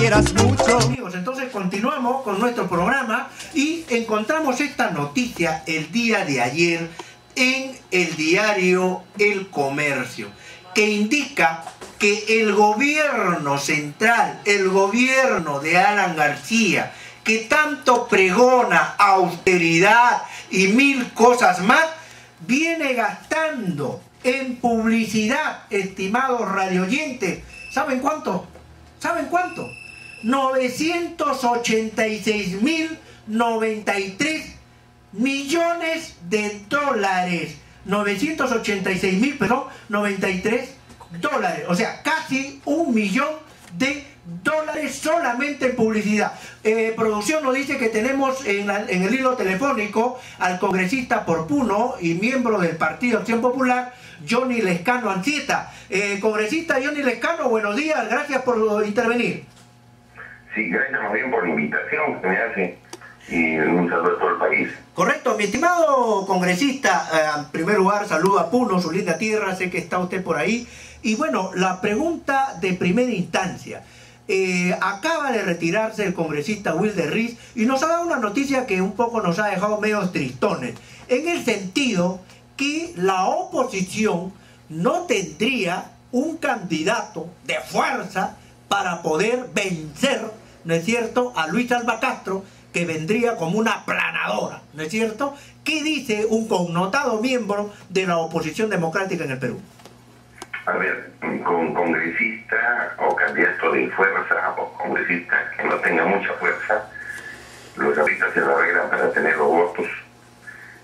quieras mucho. Amigos, entonces continuamos con nuestro programa y encontramos esta noticia el día de ayer en el diario El Comercio, que indica que el gobierno central, el gobierno de Alan García, que tanto pregona austeridad y mil cosas más, viene gastando en publicidad, estimados radioyentes. ¿Saben cuánto? ¿Saben cuánto? 986.093 millones de dólares. 93 dólares. O sea, casi $1 millón solamente en publicidad. Producción nos dice que tenemos en el hilo telefónico al congresista por Puno y miembro del Partido Acción Popular, Johnny Lescano Anchieta. Congresista Johnny Lescano, buenos días, gracias por intervenir. Sí, gracias más bien por la invitación que me hace y un saludo a todo el país. Correcto, mi estimado congresista, en primer lugar saludo a Puno, su linda tierra, sé que está usted por ahí. Y bueno, la pregunta de primera instancia. Acaba de retirarse el congresista Wilder Riz y nos ha dado una noticia que un poco nos ha dejado medio tristones, en el sentido que la oposición no tendría un candidato de fuerza para poder vencer, ¿no es cierto?, a Luis Alba Castro, que vendría como una aplanadora, ¿no es cierto? ¿Qué dice un connotado miembro de la oposición democrática en el Perú? A ver, con congresista o candidato de fuerza o congresista que no tenga mucha fuerza, los apristas se la arreglan para tener los votos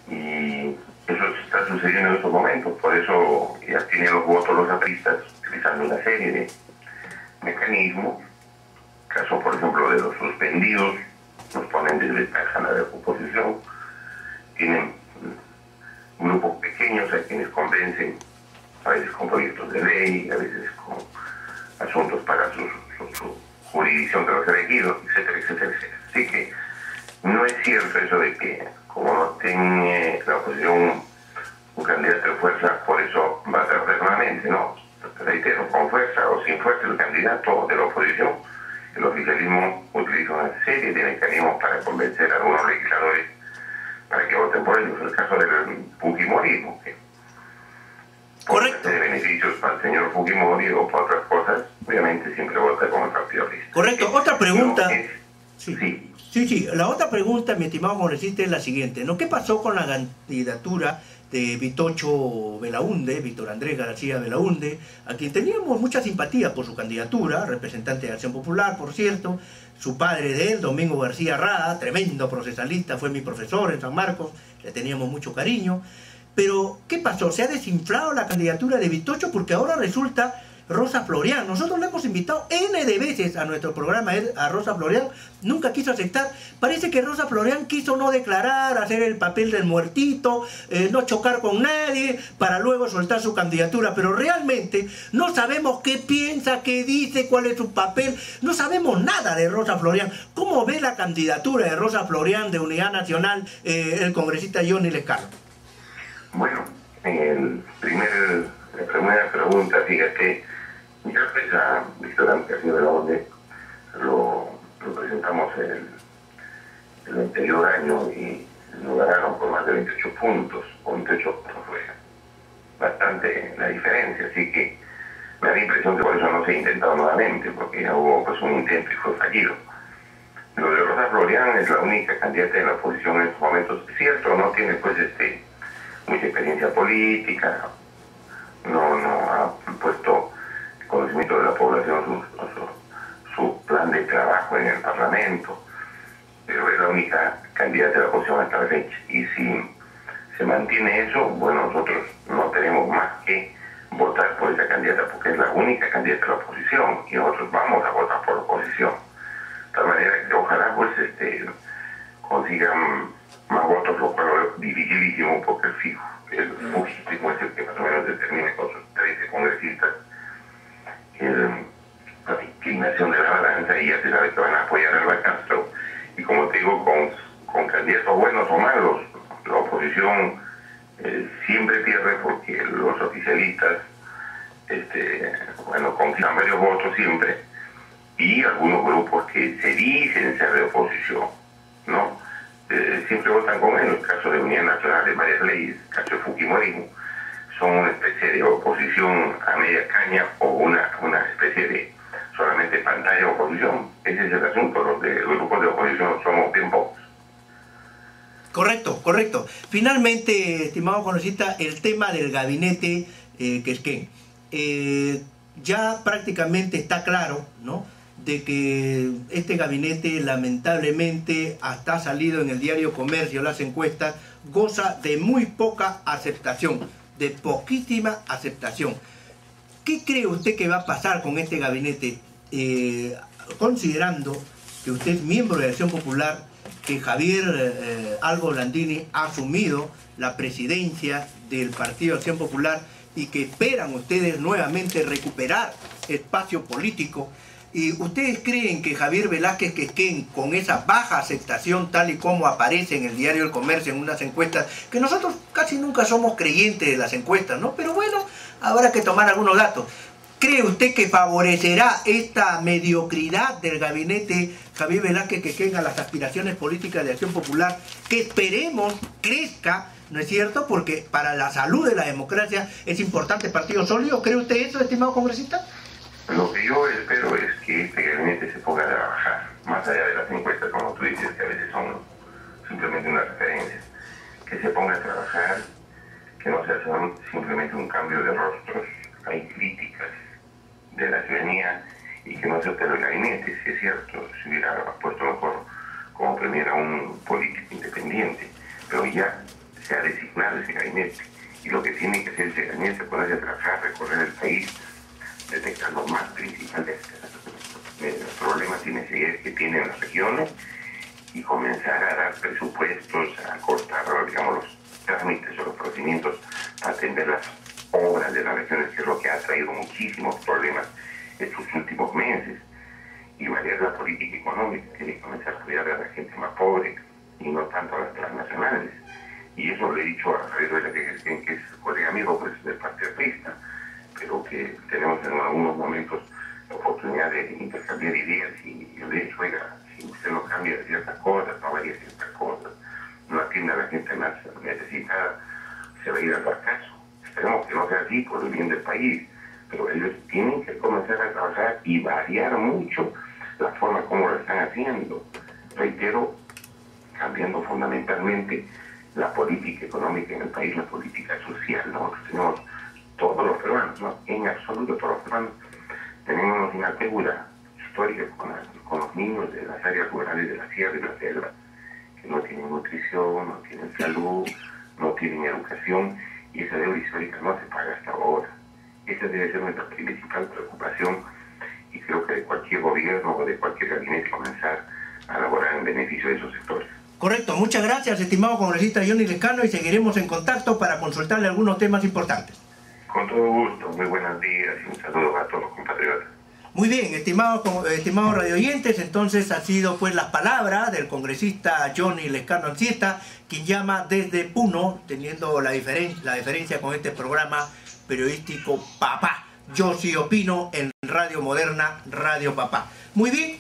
y eso está sucediendo en estos momentos. Por eso ya tienen los votos los apristas utilizando una serie de mecanismos. Caso, por ejemplo, de los suspendidos, nos ponen desventaja en la oposición. Tienen grupos pequeños a quienes convencen, a veces con proyectos de ley, a veces con asuntos para su jurisdicción de los elegidos, etcétera, etcétera, etcétera. Así que no es cierto eso de que como no tiene la oposición un candidato de fuerza, por eso va a ser permanente, no. Reitero, con fuerza o sin fuerza el candidato de la oposición, el oficialismo utiliza una serie de mecanismos para convencer a algunos legisladores para que voten por ellos. El caso del fujimorismo, que correcto, de beneficios para el señor Fujimori o para otras cosas, obviamente siempre vota con el partido lista. Correcto, otra pregunta. No, Sí, la otra pregunta, mi estimado congresista, es la siguiente, ¿no? ¿Qué pasó con la candidatura de Vitocho Belaunde, Víctor Andrés García Belaunde, a quien teníamos mucha simpatía por su candidatura, representante de Acción Popular, por cierto? Su padre de él, Domingo García Rada, tremendo procesalista, fue mi profesor en San Marcos, le teníamos mucho cariño. Pero, ¿qué pasó? ¿Se ha desinflado la candidatura de Vitocho? Porque ahora resulta Rosa Florian. Nosotros le hemos invitado N de veces a nuestro programa, a Rosa Florian, nunca quiso aceptar. Parece que Rosa Florian quiso no declarar, hacer el papel del muertito, no chocar con nadie, para luego soltar su candidatura. Pero realmente no sabemos qué piensa, qué dice, cuál es su papel. No sabemos nada de Rosa Florian. ¿Cómo ve la candidatura de Rosa Florian de Unidad Nacional el congresista Johnny Lescano? Bueno, la primera pregunta, fíjate, ya pues a Víctor Andrés García Belaunde lo presentamos el anterior año y lo ganaron por más de 28 puntos, o 28 puntos fue bastante la diferencia, así que me da la impresión que por eso no se ha intentado nuevamente, porque ya hubo pues un intento y fue fallido. Lo de Rosa Florian es la única candidata de la oposición en estos momentos, es cierto, no tiene pues mucha experiencia política, no ha puesto conocimiento de la población su plan de trabajo en el Parlamento, pero es la única candidata de la oposición hasta la fecha. Y si se mantiene eso, bueno, nosotros no tenemos más que votar por esa candidata porque es la única candidata de la oposición y nosotros vamos a votar por la oposición. De tal manera que ojalá pues consigan más votos, lo cual es dificilísimo porque el fujimorismo es el que más o menos determina con sus 13 congresistas la inclinación de la balanza y ya se sabe que van a apoyar a Alba Castro. Y como te digo, con candidatos buenos o malos, la oposición siempre pierde porque los oficialistas conquistan varios votos siempre y algunos grupos que se dicen ser de oposición, ¿no? Siempre votan con él. En el caso de Unidad Nacional de Varias Leyes, el caso de Fujimorismo, son una especie de oposición a media caña o una especie de solamente pantalla de oposición. Ese es el asunto. Los grupos de oposición somos bien pocos. Correcto, correcto. Finalmente, estimado congresista, el tema del gabinete Quisquén. Ya prácticamente está claro, ¿no?, de que este gabinete, lamentablemente, hasta ha salido en el diario Comercio, las encuestas, goza de muy poca aceptación, de poquísima aceptación. ¿Qué cree usted que va a pasar con este gabinete, considerando que usted es miembro de Acción Popular, que Javier Albo Landini ha asumido la presidencia del Partido Acción Popular y que esperan ustedes nuevamente recuperar espacio político? ¿Y ustedes creen que Javier Velázquez Quisquén, con esa baja aceptación tal y como aparece en el diario El Comercio en unas encuestas, que nosotros casi nunca somos creyentes de las encuestas, ¿no?, pero bueno, habrá que tomar algunos datos, ¿cree usted que favorecerá esta mediocridad del gabinete Javier Velázquez Quisquén a las aspiraciones políticas de Acción Popular, que esperemos crezca, ¿no es cierto?, porque para la salud de la democracia es importante partido sólido? ¿Cree usted eso, estimado congresista? Lo que yo espero es que este gabinete se ponga a trabajar, más allá de las encuestas, como tú dices, que a veces son simplemente una referencia, que se ponga a trabajar, que no sea simplemente un cambio de rostros. Hay críticas de la ciudadanía y que no acepte el gabinete. Si es cierto, se hubiera puesto mejor como premier a un político independiente, pero ya se ha designado ese gabinete, y lo que tiene que hacer ese gabinete es ponerse a trabajar, recorrer el país, detectar los más principales problemas y necesidades que tienen las regiones y comenzar a dar presupuestos, a cortar, digamos, los trámites o los procedimientos para atender las obras de las regiones, que es lo que ha traído muchísimos problemas estos últimos meses, y variar la política económica. Tiene que comenzar a cuidar a la gente más pobre y no tanto a las transnacionales. Y eso le he dicho a Javier Velázquez Quisquén, que es colega amigo, pues, del Partido Aprista, pero que tenemos en algunos momentos la oportunidad de intercambiar ideas, y yo le he dicho, oiga, si usted no cambia ciertas cosas, no varía ciertas cosas, no atiende a la gente más necesitada, se va a ir al fracaso. Esperemos que no sea así por el bien del país, pero ellos tienen que comenzar a trabajar y variar mucho la forma como lo están haciendo. Reitero, cambiando fundamentalmente la política económica en el país, la política social. Nosotros tenemos, todos los peruanos, ¿no?, en absoluto todos los peruanos, tenemos una deuda histórica con los niños de las áreas rurales de la sierra y la selva, que no tienen nutrición, no tienen salud, no tienen educación, y esa deuda histórica no se paga hasta ahora. Esa debe ser nuestra principal preocupación, y creo que de cualquier gobierno o de cualquier gabinete comenzar a elaborar en beneficio de esos sectores. Correcto, muchas gracias, estimado congresista Johnny Lescano, y seguiremos en contacto para consultarle algunos temas importantes. Con todo gusto, muy buenos días y un saludo a todos los compatriotas. Muy bien, estimados radioyentes, entonces ha sido pues las palabras del congresista Johnny Lescano Ancieta, quien llama desde Puno, teniendo la diferencia con este programa periodístico Papá. Yo sí opino en Radio Moderna, Radio Papá. Muy bien.